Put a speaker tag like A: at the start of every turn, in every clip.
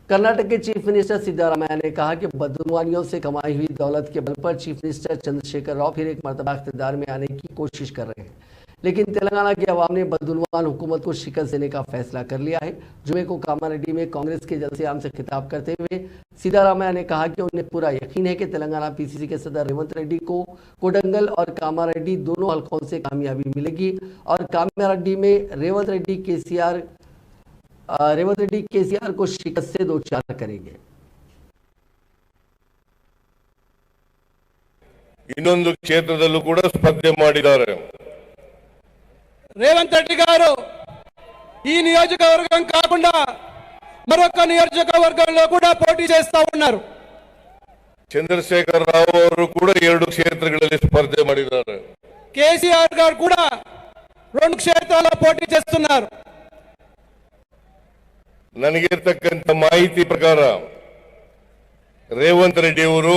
A: कर्नाटक के chief minister Siddaramaiah ने कहा कि बदनवानियों से कमाई हुई दौलत के बल पर चीफ मिनिस्टर चंद्रशेखर राव फिर एक मर्तबा इख्तियार में आने की कोशिश कर रहे हैं, लेकिन तेलंगाना की आवाम ने बदनवान हुकूमत को शिकस्त देने का फैसला कर लिया है। जुमे को कामारेड्डी में कांग्रेस के जलसे आम से खिताब करते हुए सिद्धारामैया ने कहा कि उन्हें पूरा यकीन है कि तेलंगाना पीसीसी के सदर रेवंत रेड्डी को कोडंगल और कामारेड्डी दोनों हलकों से कामयाबी मिलेगी और कामारेड्डी में रेवंत रेड्डी केसीआर को शिकस्त से दो चार करेंगे।
B: ಇನ್ನೊಂದು ಕ್ಷೇತ್ರದಲ್ಲೂ ಕೂಡ ಸ್ಪರ್ಧೆ ಮಾಡಿದ್ದಾರೆ।
C: ರೇವಂತ್ రెడ్డి గారు ఈ నియోజకవర్గం కాకుండా మరొక నియోజకవర్గంలో కూడా పోటీ చేస్తా ఉన్నారు।
B: ಚಂದ್ರಶೇಖರ್ ರಾವ್ ಅವರು ಕೂಡ 2 ಕ್ಷೇತ್ರಗಳಲ್ಲಿ ಸ್ಪರ್ಧೆ ಮಾಡಿದ್ದಾರೆ।
C: కేసీఆర్ గారు కూడా 2 క్షేత్రాల్లో పోటీ చేస్తున్నారు।
B: ನನಗಿರ್ತಕ್ಕಂಥ ಮಾಹಿತಿ ಪ್ರಕಾರ ರೇವಂತ್ ರೆಡ್ಡಿ ಅವರು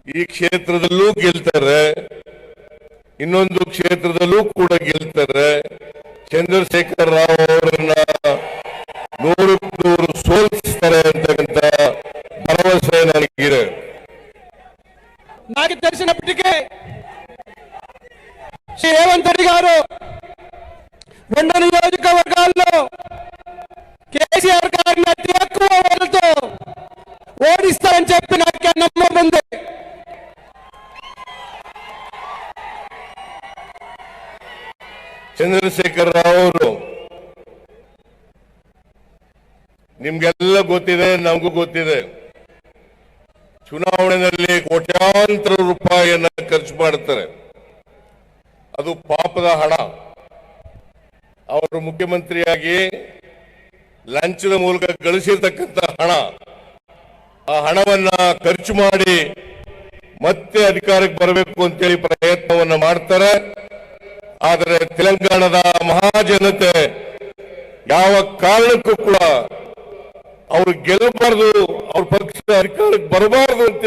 B: ಈ ಕ್ಷೇತ್ರದಲ್ಲೂ ಗೆಲ್ತಾರೆ, ಇನ್ನೊಂದು ಕ್ಷೇತ್ರದಲ್ಲೂ ಕೂಡ ಗೆಲ್ತಾರೆ। ಚಂದ್ರಶೇಖರ್ ರಾವ್ ಅವರನ್ನ 100% ಸೋಲಿಸ್ತಾರೆ ಅಂತಕ್ಕಂಥ ಭರವಸೆ ನನಗಿದೆ।
C: నాకు తెలిసినప్పటికీ శ్రీ రేవంత్ రెడ్డి గారు 2 నియోజకవర్గాల్లో కేసీఆర్ గారిని అతి ఎక్కువ ఓట్లతో ఓడిస్తారని చెప్పి నాకు నమ్మకం ఉంది।
B: ಚಂದ್ರಶೇಖರ್ ರಾವ್ ಅವರು ನಿಮ್ಗೆಲ್ಲ ಗೊತ್ತಿದೆ, ನಮಗೂ ಗೊತ್ತಿದೆ, ಚುನಾವಣೆಯಲ್ಲಿ ಕೋಟ್ಯಾಂತರ ರೂಪಾಯಿಯನ್ನ ಖರ್ಚು ಮಾಡ್ತಾರೆ। ಅದು ಪಾಪದ ಹಣ। ಅವರು ಮುಖ್ಯಮಂತ್ರಿಯಾಗಿ ಲಂಚದ ಮೂಲಕ ಗಳಿಸಿರ್ತಕ್ಕಂಥ ಹಣ, ಆ ಹಣವನ್ನ ಖರ್ಚು ಮಾಡಿ ಮತ್ತೆ ಅಧಿಕಾರಕ್ಕೆ ಬರಬೇಕು ಅಂತೇಳಿ ಪ್ರಯತ್ನವನ್ನ ಮಾಡ್ತಾರೆ। ಆದರೆ ತೆಲಂಗಾಣದ ಮಹಾಜನತೆ ಯಾವ ಕಾರಣಕ್ಕೂ ಕೂಡ ಅವರು ಗೆಲ್ಲಬಾರದು, ಅವ್ರ ಪಕ್ಷ ಅಧಿಕಾರಕ್ಕೆ ಬರಬಾರದು ಅಂತ